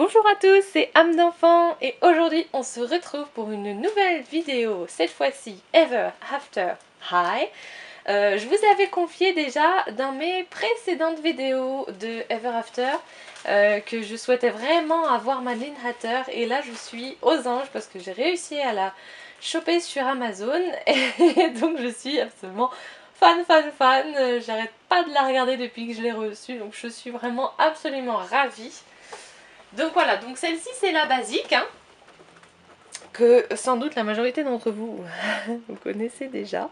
Bonjour à tous, c'est âme d'enfant et aujourd'hui on se retrouve pour une nouvelle vidéo, cette fois-ci Ever After High. Je vous avais confié déjà dans mes précédentes vidéos de Ever After que je souhaitais vraiment avoir Madeline Hatter et là je suis aux anges parce que j'ai réussi à la choper sur Amazon et donc je suis absolument fan. J'arrête pas de la regarder depuis que je l'ai reçue, donc je suis vraiment absolument ravie. Donc voilà, donc celle-ci c'est la basique, hein, que sans doute la majorité d'entre vous, vous connaissez déjà.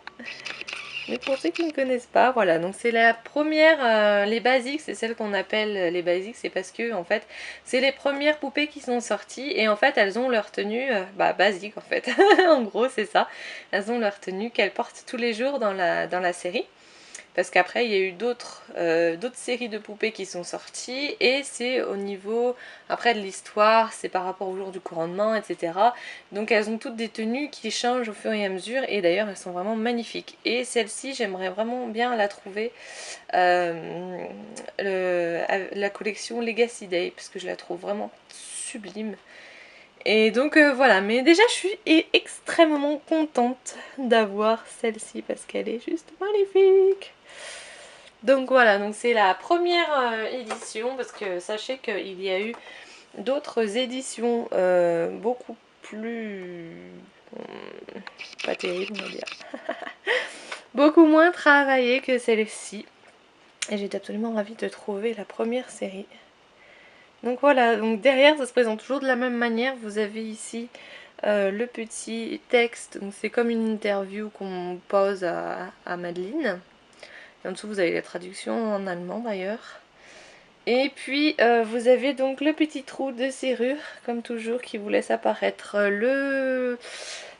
Mais pour ceux qui ne connaissent pas, voilà, donc c'est la première, les basiques, c'est celle qu'on appelle les basiques, c'est parce que en fait, c'est les premières poupées qui sont sorties et en fait elles ont leur tenue basique en fait, en gros c'est ça, elles ont leur tenue qu'elles portent tous les jours dans la série. Parce qu'après, il y a eu d'autres séries de poupées qui sont sorties et c'est au niveau, après de l'histoire, c'est par rapport au jour du couronnement, etc. Donc elles ont toutes des tenues qui changent au fur et à mesure et d'ailleurs elles sont vraiment magnifiques. Et celle-ci, j'aimerais vraiment bien la trouver, la collection Legacy Day, parce que je la trouve vraiment sublime. Et donc voilà, mais déjà je suis extrêmement contente d'avoir celle-ci parce qu'elle est juste magnifique. Donc voilà, donc c'est la première édition parce que sachez qu'il y a eu d'autres éditions beaucoup plus pas terribles on va dire, beaucoup moins travaillées que celle-ci. Et j'étais absolument ravie de trouver la première série. Donc voilà, donc derrière ça se présente toujours de la même manière. Vous avez ici le petit texte, donc c'est comme une interview qu'on pose à Madeline. Et en dessous vous avez la traduction en allemand d'ailleurs. Et puis vous avez donc le petit trou de serrure, comme toujours, qui vous laisse apparaître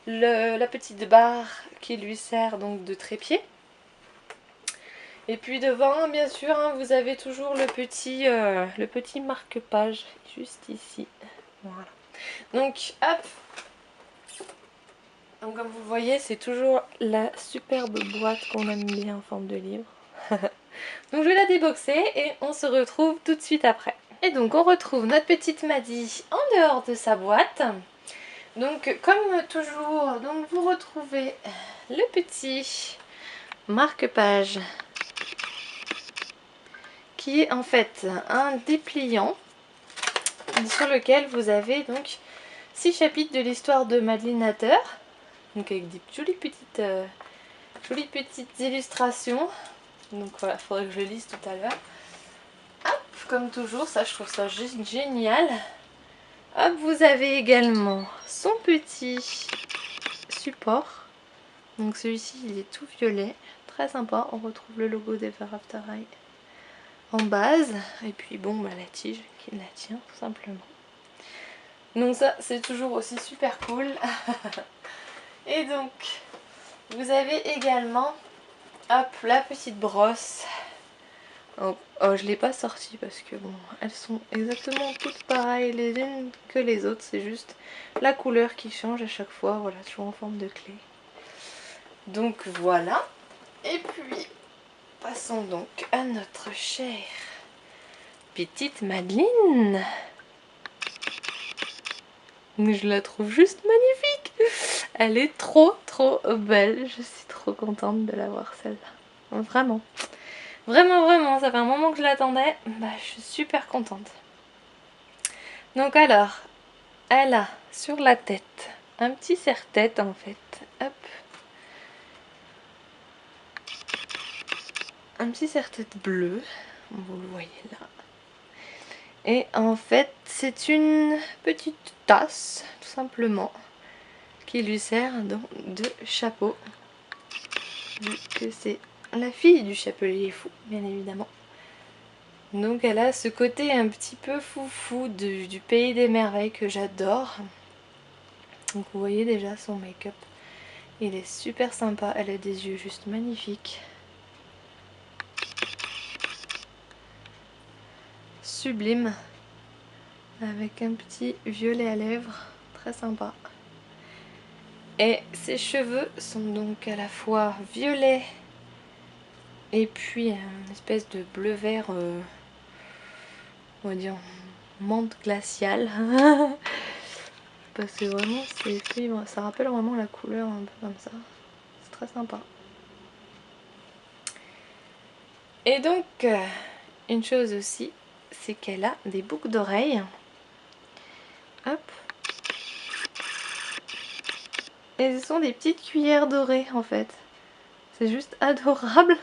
la petite barre qui lui sert donc de trépied. Et puis devant, bien sûr, hein, vous avez toujours le petit marque-page, juste ici. Voilà. Donc, hop. Donc comme vous le voyez, c'est toujours la superbe boîte qu'on aime bien en forme de livre. Donc je vais la déboxer et on se retrouve tout de suite après. Et donc on retrouve notre petite Maddie en dehors de sa boîte. Donc comme toujours, donc vous retrouvez le petit marque-page qui est en fait un dépliant sur lequel vous avez donc 6 chapitres de l'histoire de Madeline Hatter, donc avec des jolies petites illustrations. Donc voilà, il faudrait que je le lise tout à l'heure. Hop, comme toujours, ça je trouve ça juste génial. Hop, vous avez également son petit support. Donc celui-ci il est tout violet, très sympa. On retrouve le logo d'Ever After High en base. Et puis bon, la tige qui la tient tout simplement. Donc ça c'est toujours aussi super cool. Et donc vous avez également hop, la petite brosse. Oh, je l'ai pas sortie parce que bon, elles sont exactement toutes pareilles les unes que les autres. C'est juste la couleur qui change à chaque fois. Voilà, toujours en forme de clé. Donc voilà. Et puis, passons donc à notre chère petite Madeline. Je la trouve juste magnifique. Elle est trop belle. Je suis trop contente de l'avoir celle-là. Vraiment. Vraiment, ça fait un moment que je l'attendais. Bah, je suis super contente. Donc alors, elle a sur la tête un petit serre-tête en fait. Hop. Un petit serre-tête bleu. Vous le voyez là. Et en fait, c'est une petite tasse, tout simplement, qui lui sert donc de chapeau. Vu que c'est la fille du chapelier fou, bien évidemment. Donc elle a ce côté un petit peu foufou du pays des merveilles que j'adore. Donc vous voyez déjà son make-up. Il est super sympa, elle a des yeux juste magnifiques. Sublime. Avec un petit violet à lèvres, très sympa. Et ses cheveux sont donc à la fois violets et puis une espèce de bleu-vert, on va dire menthe glaciale. Parce que vraiment ces fibres, ça rappelle vraiment la couleur un peu comme ça. C'est très sympa. Et donc, une chose aussi, c'est qu'elle a des boucles d'oreilles. Hop. Et ce sont des petites cuillères dorées en fait. C'est juste adorable.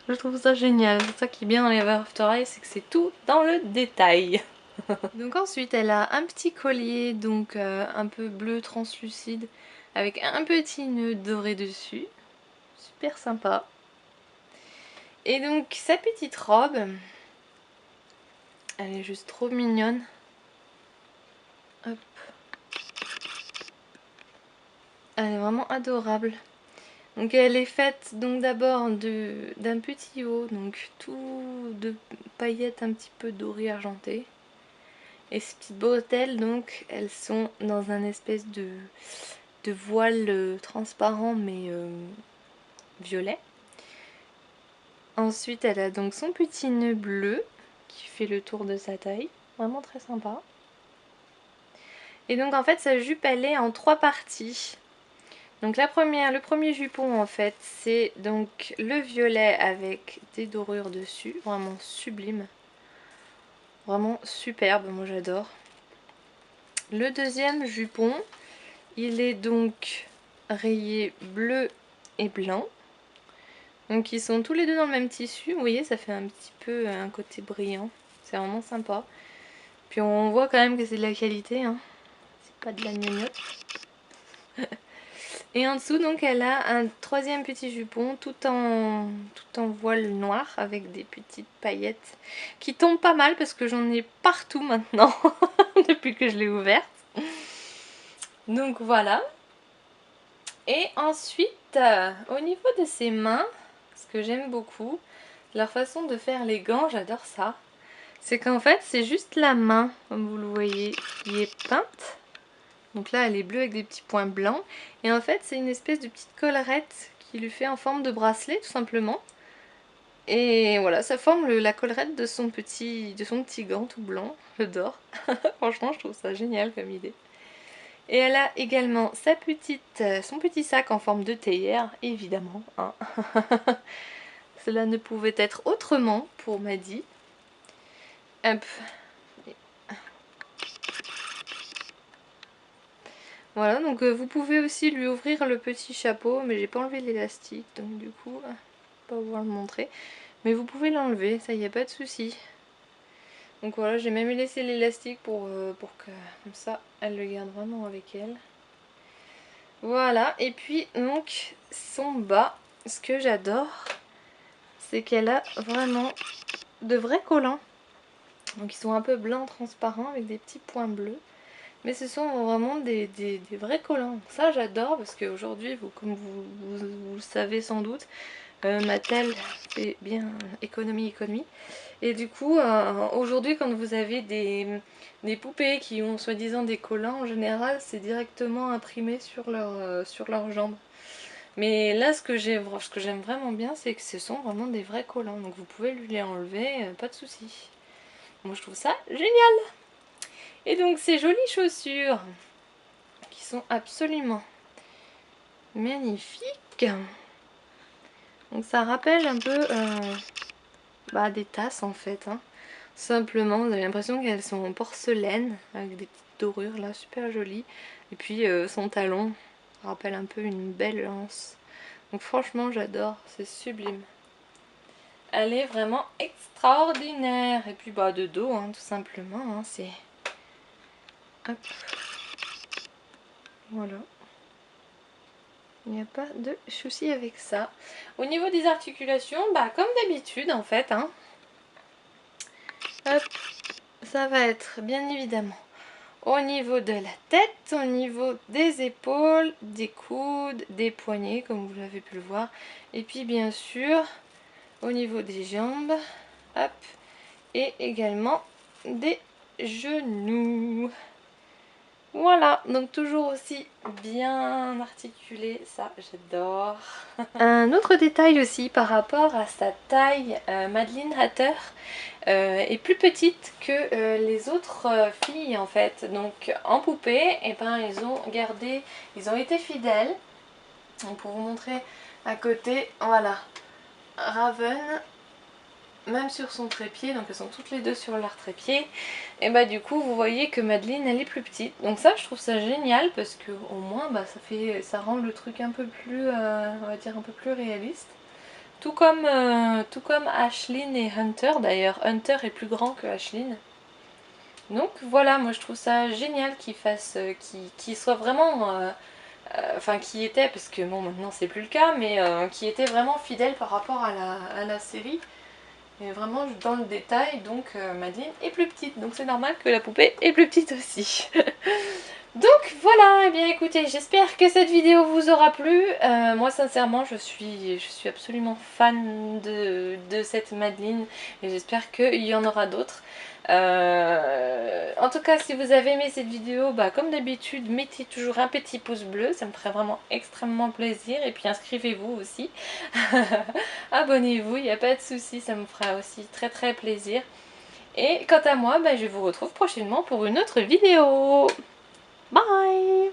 Je trouve ça génial. C'est ça qui est bien dans les Ever After High, c'est que c'est tout dans le détail. Donc ensuite elle a un petit collier, donc un peu bleu translucide, avec un petit nœud doré dessus. Super sympa. Et donc sa petite robe, elle est juste trop mignonne. Hop. Elle est vraiment adorable. Donc elle est faite donc d'abord d'un petit haut, donc tout de paillettes un petit peu dorées argentées. Et ces petites bretelles, donc elles sont dans un espèce de voile transparent mais violet. Ensuite elle a donc son petit nœud bleu qui fait le tour de sa taille, vraiment très sympa. Et donc en fait sa jupe elle est en 3 parties. Donc le premier jupon en fait, c'est donc le violet avec des dorures dessus, vraiment sublime. Vraiment superbe, moi j'adore. Le deuxième jupon, il est donc rayé bleu et blanc. Donc ils sont tous les deux dans le même tissu, vous voyez ça fait un petit peu un côté brillant, c'est vraiment sympa. Puis on voit quand même que c'est de la qualité, hein. C'est pas de la gnognotte. Et en dessous donc elle a un troisième petit jupon tout en voile noir avec des petites paillettes qui tombent pas mal parce que j'en ai partout maintenant depuis que je l'ai ouverte. Donc voilà. Et ensuite au niveau de ses mains, ce que j'aime beaucoup, leur façon de faire les gants, j'adore ça. C'est qu'en fait c'est juste la main, comme vous le voyez, qui est peinte. Donc là elle est bleue avec des petits points blancs. Et en fait c'est une espèce de petite collerette qui lui fait en forme de bracelet tout simplement. Et voilà, ça forme la collerette de son petit gant tout blanc. J'adore. Franchement je trouve ça génial comme idée. Et elle a également son petit sac en forme de théière, évidemment. Hein. Cela ne pouvait être autrement pour Maddy. Hop. Voilà, donc vous pouvez aussi lui ouvrir le petit chapeau, mais j'ai pas enlevé l'élastique, donc du coup, je vais pas pouvoir le montrer. Mais vous pouvez l'enlever, ça y a pas de souci. Donc voilà, j'ai même laissé l'élastique pour que, comme ça, elle le garde vraiment avec elle. Voilà, et puis donc, son bas, ce que j'adore, c'est qu'elle a vraiment de vrais collants. Donc ils sont un peu blancs transparents avec des petits points bleus. Mais ce sont vraiment des vrais collants. Ça j'adore parce qu'aujourd'hui, comme vous le savez sans doute, Mattel fait bien économie. Et du coup, aujourd'hui quand vous avez des poupées qui ont soi-disant des collants, en général c'est directement imprimé sur leurs jambes. Mais là ce que j'aime vraiment bien, c'est que ce sont vraiment des vrais collants. Donc vous pouvez lui les enlever, pas de souci. Moi je trouve ça génial. Et donc ces jolies chaussures qui sont absolument magnifiques. Donc ça rappelle un peu des tasses en fait. Hein. Simplement, vous avez l'impression qu'elles sont en porcelaine avec des petites dorures là, super jolies. Et puis son talon rappelle un peu une belle lance. Donc franchement j'adore, c'est sublime. Elle est vraiment extraordinaire. Et puis de dos, hein, tout simplement. Hein, c'est... Hop. Voilà. Il n'y a pas de souci avec ça. Au niveau des articulations, comme d'habitude en fait. Hein. Hop. Ça va être bien évidemment au niveau de la tête, au niveau des épaules, des coudes, des poignets comme vous l'avez pu le voir. Et puis bien sûr au niveau des jambes. Hop. Et également des genoux. Voilà, donc toujours aussi bien articulé, ça j'adore. Un autre détail aussi par rapport à sa taille, Madeleine Hatter est plus petite que les autres filles en fait. Donc en poupée, et ben, ils ont été fidèles. Donc pour vous montrer à côté, voilà, Raven, même sur son trépied, donc elles sont toutes les deux sur leur trépied, et bah du coup vous voyez que Madeleine elle est plus petite, donc ça je trouve ça génial parce que au moins bah, ça rend le truc un peu plus, on va dire un peu plus réaliste. Tout comme Ashlyn et Hunter, d'ailleurs Hunter est plus grand que Ashlyn. Donc voilà, moi je trouve ça génial qu'ils fassent, qu'ils soient vraiment, enfin qui était, parce que bon maintenant c'est plus le cas, mais qui était vraiment fidèle par rapport à la série. Et vraiment dans le détail, donc Madeleine est plus petite, donc c'est normal que la poupée est plus petite aussi. Donc voilà, et bien écoutez, j'espère que cette vidéo vous aura plu. Moi sincèrement je suis absolument fan de cette Madeleine et j'espère qu'il y en aura d'autres. En tout cas, si vous avez aimé cette vidéo, bah, comme d'habitude, mettez toujours un petit pouce bleu, ça me ferait vraiment extrêmement plaisir. Et puis inscrivez-vous aussi. Abonnez-vous, il n'y a pas de souci, ça me fera aussi très très plaisir. Et quant à moi, bah, je vous retrouve prochainement pour une autre vidéo. Bye!